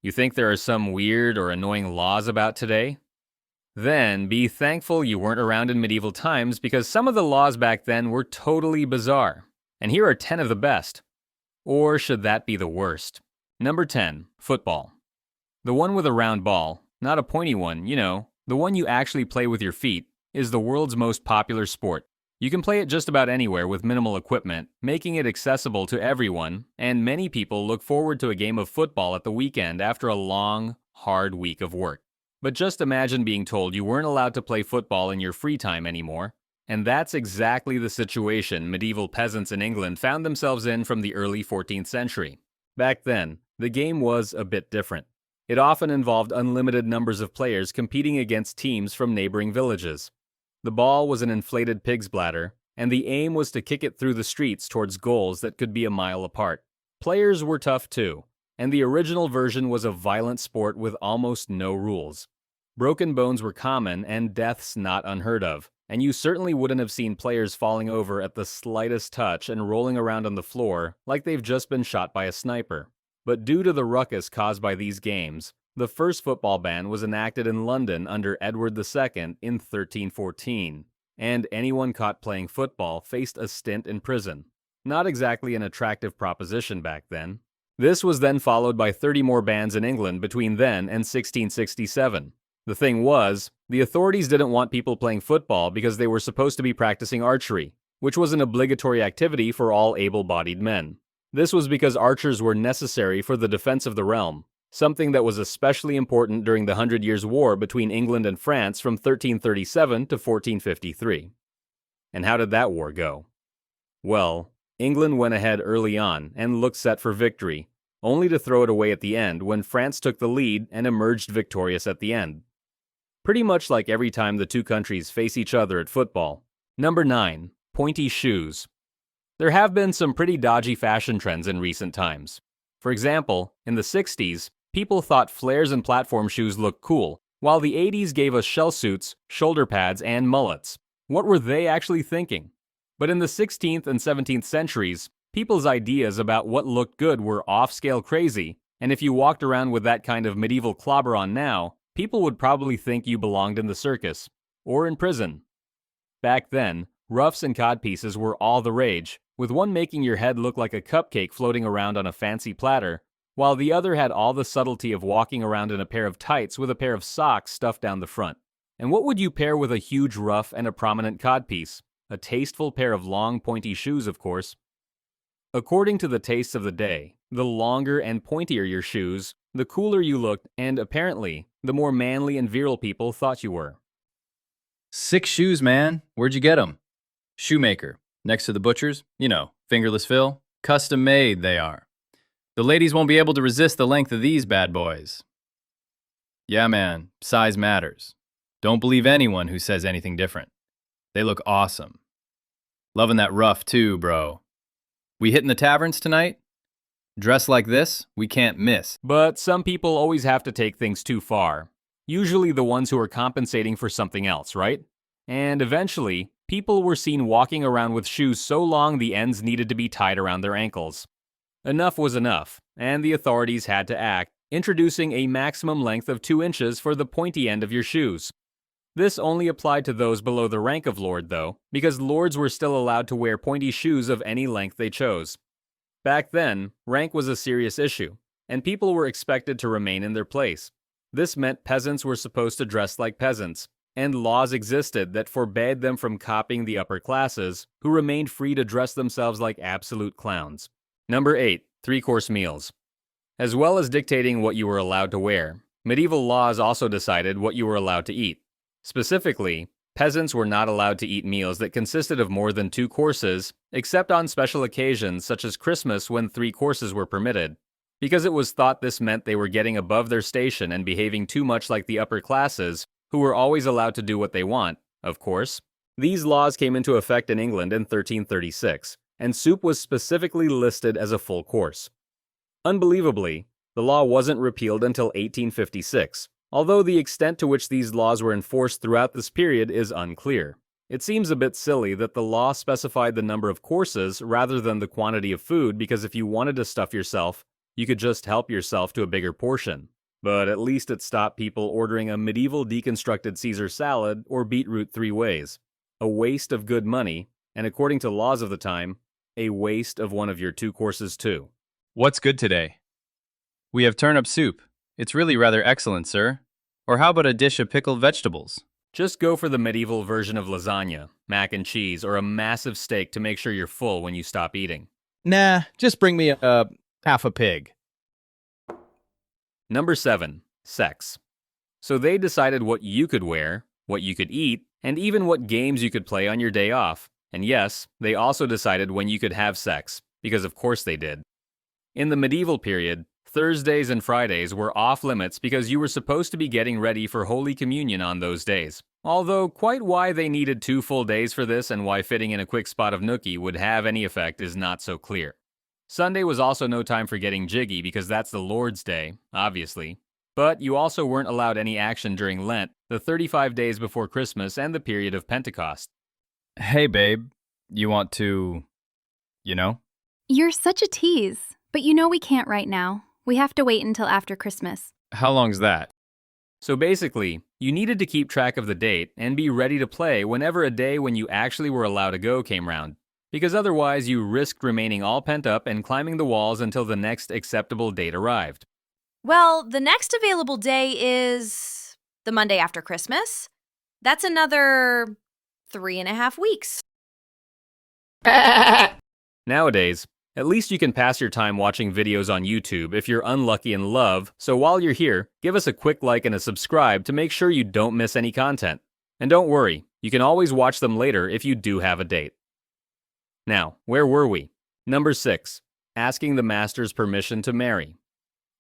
You think there are some weird or annoying laws about today? Then be thankful you weren't around in medieval times because some of the laws back then were totally bizarre. And here are 10 of the best. Or should that be the worst? Number 10, football. The one with a round ball, not a pointy one, the one you actually play with your feet, is the world's most popular sport. You can play it just about anywhere with minimal equipment, making it accessible to everyone, and many people look forward to a game of football at the weekend after a long, hard week of work. But just imagine being told you weren't allowed to play football in your free time anymore. And that's exactly the situation medieval peasants in England found themselves in from the early 14th century. Back then, the game was a bit different. It often involved unlimited numbers of players competing against teams from neighboring villages. The ball was an inflated pig's bladder, and the aim was to kick it through the streets towards goals that could be a mile apart. Players were tough too, and the original version was a violent sport with almost no rules. Broken bones were common and deaths not unheard of, and you certainly wouldn't have seen players falling over at the slightest touch and rolling around on the floor like they've just been shot by a sniper. But due to the ruckus caused by these games, the first football ban was enacted in London under Edward II in 1314, and anyone caught playing football faced a stint in prison. Not exactly an attractive proposition back then. This was then followed by 30 more bans in England between then and 1667. The thing was, the authorities didn't want people playing football because they were supposed to be practicing archery, which was an obligatory activity for all able-bodied men. This was because archers were necessary for the defense of the realm, something that was especially important during the 100 Years' War between England and France from 1337 to 1453. And how did that war go? Well, England went ahead early on and looked set for victory, only to throw it away at the end when France took the lead and emerged victorious at the end. Pretty much like every time the two countries face each other at football. Number 9, pointy shoes. There have been some pretty dodgy fashion trends in recent times. For example, in the 60s, people thought flares and platform shoes looked cool, while the 80s gave us shell suits, shoulder pads, and mullets. What were they actually thinking? But in the 16th and 17th centuries, people's ideas about what looked good were off-scale crazy, and if you walked around with that kind of medieval clobber on now, people would probably think you belonged in the circus, or in prison. Back then, ruffs and codpieces were all the rage, with one making your head look like a cupcake floating around on a fancy platter, while the other had all the subtlety of walking around in a pair of tights with a pair of socks stuffed down the front. And what would you pair with a huge ruff and a prominent codpiece? A tasteful pair of long, pointy shoes, of course. According to the tastes of the day, the longer and pointier your shoes, the cooler you looked, and apparently, the more manly and virile people thought you were. 6 shoes, man. Where'd you get them? Shoemaker. Next to the butcher's, fingerless Phil. Custom made, they are. The ladies won't be able to resist the length of these bad boys. Yeah, man, size matters. Don't believe anyone who says anything different. They look awesome. Loving that ruff too, bro. We hitting the taverns tonight? Dressed like this, we can't miss. But some people always have to take things too far. Usually the ones who are compensating for something else, right? And eventually, people were seen walking around with shoes so long the ends needed to be tied around their ankles. Enough was enough, and the authorities had to act, introducing a maximum length of 2 inches for the pointy end of your shoes. This only applied to those below the rank of lord, though, because lords were still allowed to wear pointy shoes of any length they chose. Back then, rank was a serious issue, and people were expected to remain in their place. This meant peasants were supposed to dress like peasants, and laws existed that forbade them from copying the upper classes, who remained free to dress themselves like absolute clowns. Number 8, 3-course meals. As well as dictating what you were allowed to wear, medieval laws also decided what you were allowed to eat. Specifically, peasants were not allowed to eat meals that consisted of more than 2 courses, except on special occasions such as Christmas when 3 courses were permitted, because it was thought this meant they were getting above their station and behaving too much like the upper classes, who were always allowed to do what they want, of course. These laws came into effect in England in 1336, and soup was specifically listed as a full course. Unbelievably, the law wasn't repealed until 1856, although the extent to which these laws were enforced throughout this period is unclear. It seems a bit silly that the law specified the number of courses rather than the quantity of food, because if you wanted to stuff yourself, you could just help yourself to a bigger portion. But at least it stopped people ordering a medieval deconstructed Caesar salad or beetroot 3 ways. A waste of good money, and according to laws of the time, a waste of one of your 2 courses too. What's good today? We have turnip soup. It's really rather excellent, sir. Or how about a dish of pickled vegetables? Just go for the medieval version of lasagna, mac and cheese, or a massive steak to make sure you're full when you stop eating. Nah, just bring me half a pig. Number 7. Sex. So they decided what you could wear, what you could eat, and even what games you could play on your day off. And yes, they also decided when you could have sex, because of course they did. In the medieval period, Thursdays and Fridays were off limits because you were supposed to be getting ready for Holy Communion on those days. Although quite why they needed 2 full days for this and why fitting in a quick spot of nookie would have any effect is not so clear. Sunday was also no time for getting jiggy because that's the Lord's Day, obviously. But you also weren't allowed any action during Lent, the 35 days before Christmas, and the period of Pentecost. Hey, babe. You want to, you know? You're such a tease, but you know we can't right now. We have to wait until after Christmas. How long's that? So basically, you needed to keep track of the date and be ready to play whenever a day when you actually were allowed to go came round. Because otherwise you risked remaining all pent up and climbing the walls until the next acceptable date arrived. Well, the next available day is the Monday after Christmas. That's another 3.5 weeks. Nowadays, at least you can pass your time watching videos on YouTube if you're unlucky in love, so while you're here, give us a quick like and a subscribe to make sure you don't miss any content. And don't worry, you can always watch them later if you do have a date. Now, where were we? Number 6. Asking the master's permission to marry.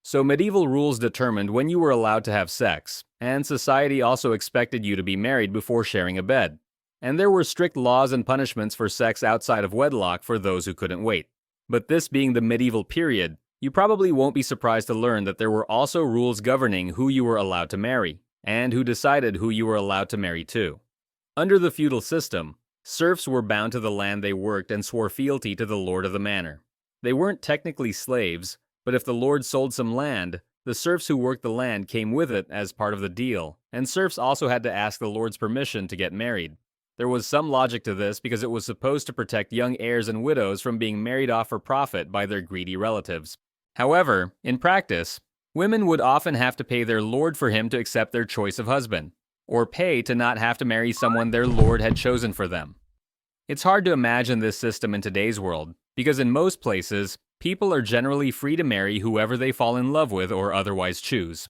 So medieval rules determined when you were allowed to have sex, and society also expected you to be married before sharing a bed. And there were strict laws and punishments for sex outside of wedlock for those who couldn't wait. But this being the medieval period, you probably won't be surprised to learn that there were also rules governing who you were allowed to marry, and who decided who you were allowed to marry to. Under the feudal system, serfs were bound to the land they worked and swore fealty to the lord of the manor. They weren't technically slaves, but if the lord sold some land, the serfs who worked the land came with it as part of the deal, and serfs also had to ask the lord's permission to get married. There was some logic to this because it was supposed to protect young heirs and widows from being married off for profit by their greedy relatives. However, in practice, women would often have to pay their lord for him to accept their choice of husband, or pay to not have to marry someone their lord had chosen for them. It's hard to imagine this system in today's world, because in most places, people are generally free to marry whoever they fall in love with or otherwise choose.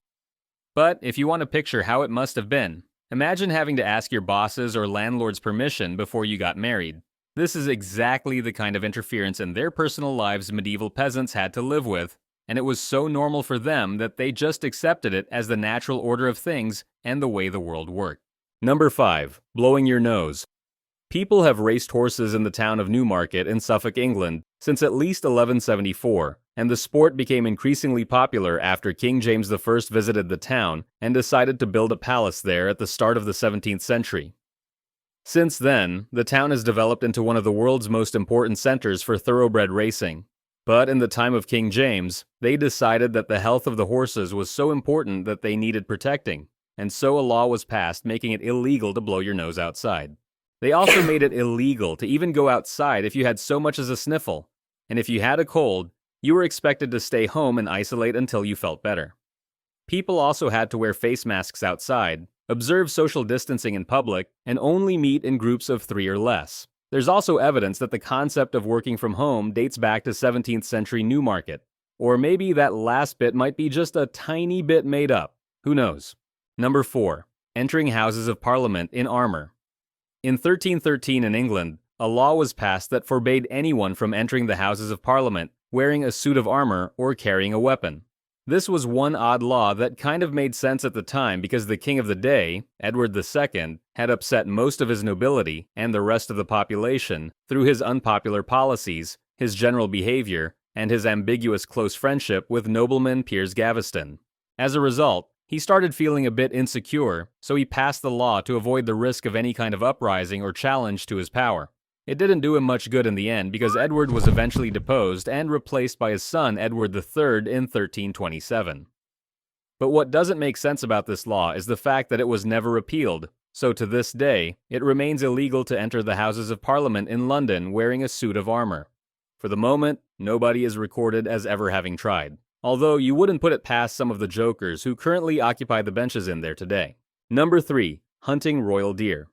But if you want to picture how it must have been, imagine having to ask your boss's or landlord's permission before you got married. This is exactly the kind of interference in their personal lives medieval peasants had to live with, and it was so normal for them that they just accepted it as the natural order of things and the way the world worked. Number 5. Blowing your nose. People have raced horses in the town of Newmarket in Suffolk, England, since at least 1174, and the sport became increasingly popular after King James I visited the town and decided to build a palace there at the start of the 17th century. Since then, the town has developed into one of the world's most important centers for thoroughbred racing. But in the time of King James, they decided that the health of the horses was so important that they needed protecting, and so a law was passed making it illegal to blow your nose outside. They also made it illegal to even go outside if you had so much as a sniffle, and if you had a cold, you were expected to stay home and isolate until you felt better. People also had to wear face masks outside, observe social distancing in public, and only meet in groups of 3 or less. There's also evidence that the concept of working from home dates back to 17th century Newmarket, or maybe that last bit might be just a tiny bit made up. Who knows? Number 4. Entering houses of parliament in armor. In 1313 in England, a law was passed that forbade anyone from entering the Houses of Parliament wearing a suit of armor or carrying a weapon. This was one odd law that kind of made sense at the time because the king of the day, Edward II, had upset most of his nobility and the rest of the population through his unpopular policies, his general behavior, and his ambiguous close friendship with nobleman Piers Gaveston. As a result, he started feeling a bit insecure, so he passed the law to avoid the risk of any kind of uprising or challenge to his power. It didn't do him much good in the end because Edward was eventually deposed and replaced by his son Edward III in 1327. But what doesn't make sense about this law is the fact that it was never repealed, so to this day, it remains illegal to enter the Houses of Parliament in London wearing a suit of armor. For the moment, nobody is recorded as ever having tried, although you wouldn't put it past some of the jokers who currently occupy the benches in there today. Number 3. Hunting royal deer.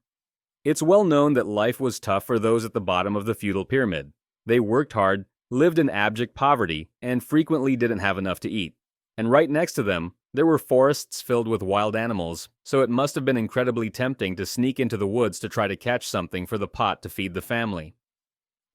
It's well known that life was tough for those at the bottom of the feudal pyramid. They worked hard, lived in abject poverty, and frequently didn't have enough to eat. And right next to them, there were forests filled with wild animals, so it must have been incredibly tempting to sneak into the woods to try to catch something for the pot to feed the family.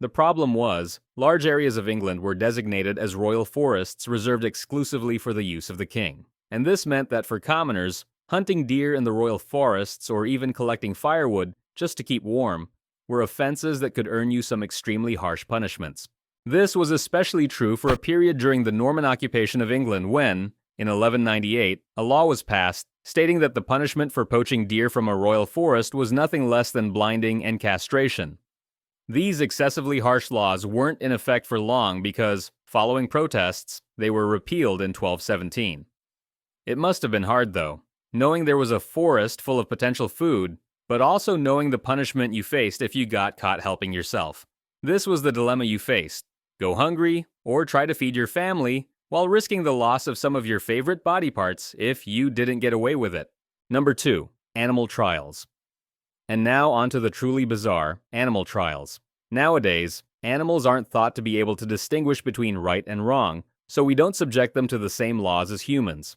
The problem was, large areas of England were designated as royal forests reserved exclusively for the use of the king. And this meant that for commoners, hunting deer in the royal forests or even collecting firewood just to keep warm were offenses that could earn you some extremely harsh punishments. This was especially true for a period during the Norman occupation of England when, in 1198, a law was passed stating that the punishment for poaching deer from a royal forest was nothing less than blinding and castration. These excessively harsh laws weren't in effect for long because, following protests, they were repealed in 1217. It must have been hard, though, knowing there was a forest full of potential food, but also knowing the punishment you faced if you got caught helping yourself. This was the dilemma you faced: go hungry, or try to feed your family, while risking the loss of some of your favorite body parts if you didn't get away with it. Number 2. Animal trials. And now onto the truly bizarre, animal trials. Nowadays, animals aren't thought to be able to distinguish between right and wrong, so we don't subject them to the same laws as humans.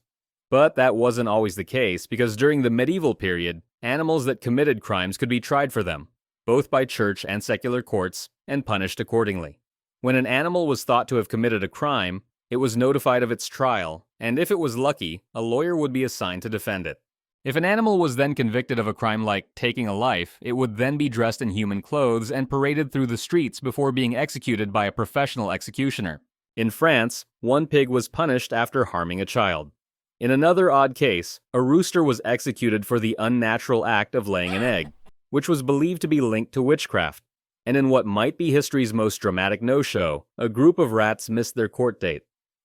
But that wasn't always the case, because during the medieval period, animals that committed crimes could be tried for them, both by church and secular courts, and punished accordingly. When an animal was thought to have committed a crime, it was notified of its trial, and if it was lucky, a lawyer would be assigned to defend it. If an animal was then convicted of a crime like taking a life, it would then be dressed in human clothes and paraded through the streets before being executed by a professional executioner. In France, one pig was punished after harming a child. In another odd case, a rooster was executed for the unnatural act of laying an egg, which was believed to be linked to witchcraft. And in what might be history's most dramatic no-show, a group of rats missed their court date.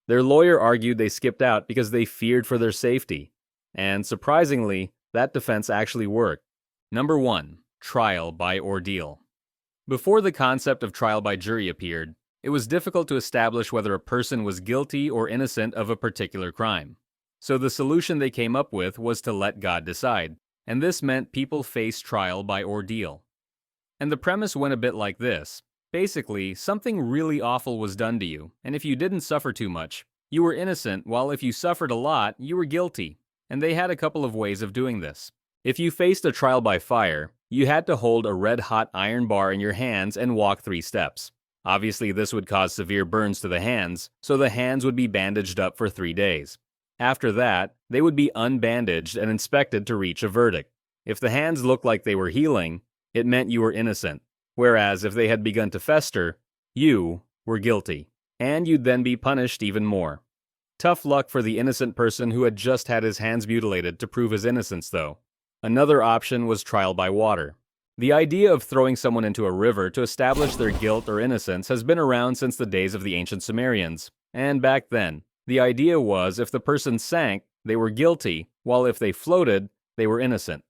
Their lawyer argued they skipped out because they feared for their safety. And surprisingly, that defense actually worked. Number 1. Trial by ordeal. Before the concept of trial by jury appeared, it was difficult to establish whether a person was guilty or innocent of a particular crime. So the solution they came up with was to let God decide, and this meant people faced trial by ordeal. And the premise went a bit like this. Basically, something really awful was done to you, and if you didn't suffer too much, you were innocent, while if you suffered a lot, you were guilty. And they had a couple of ways of doing this. If you faced a trial by fire, you had to hold a red-hot iron bar in your hands and walk 3 steps. Obviously, this would cause severe burns to the hands, so the hands would be bandaged up for 3 days. After that, they would be unbandaged and inspected to reach a verdict. If the hands looked like they were healing, it meant you were innocent, whereas if they had begun to fester, you were guilty, and you'd then be punished even more. Tough luck for the innocent person who had just had his hands mutilated to prove his innocence, though. Another option was trial by water. The idea of throwing someone into a river to establish their guilt or innocence has been around since the days of the ancient Sumerians, and back then, the idea was if the person sank, they were guilty, while if they floated, they were innocent.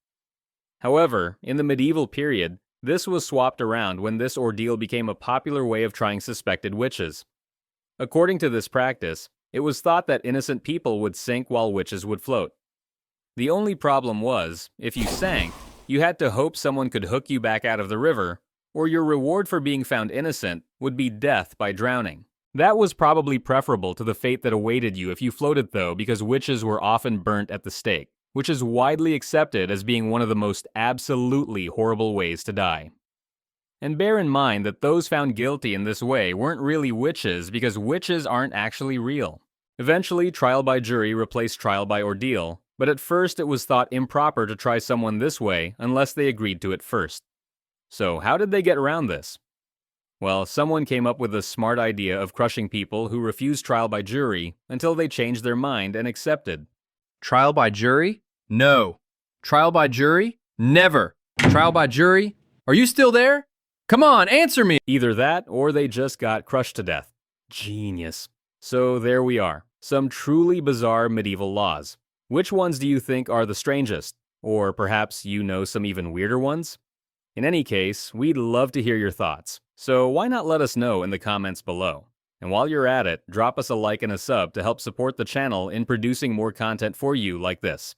However, in the medieval period, this was swapped around when this ordeal became a popular way of trying suspected witches. According to this practice, it was thought that innocent people would sink while witches would float. The only problem was, if you sank, you had to hope someone could hook you back out of the river, or your reward for being found innocent would be death by drowning. That was probably preferable to the fate that awaited you if you floated, though, because witches were often burnt at the stake, which is widely accepted as being one of the most absolutely horrible ways to die. And bear in mind that those found guilty in this way weren't really witches, because witches aren't actually real. Eventually, trial by jury replaced trial by ordeal, but at first it was thought improper to try someone this way unless they agreed to it first. So how did they get around this? Well, someone came up with the smart idea of crushing people who refused trial by jury until they changed their mind and accepted. Trial by jury? No. Trial by jury? Never. Trial by jury? Are you still there? Come on, answer me! Either that, or they just got crushed to death. Genius. So there we are. Some truly bizarre medieval laws. Which ones do you think are the strangest? Or perhaps you know some even weirder ones? In any case, we'd love to hear your thoughts, so why not let us know in the comments below? And while you're at it, drop us a like and a sub to help support the channel in producing more content for you like this.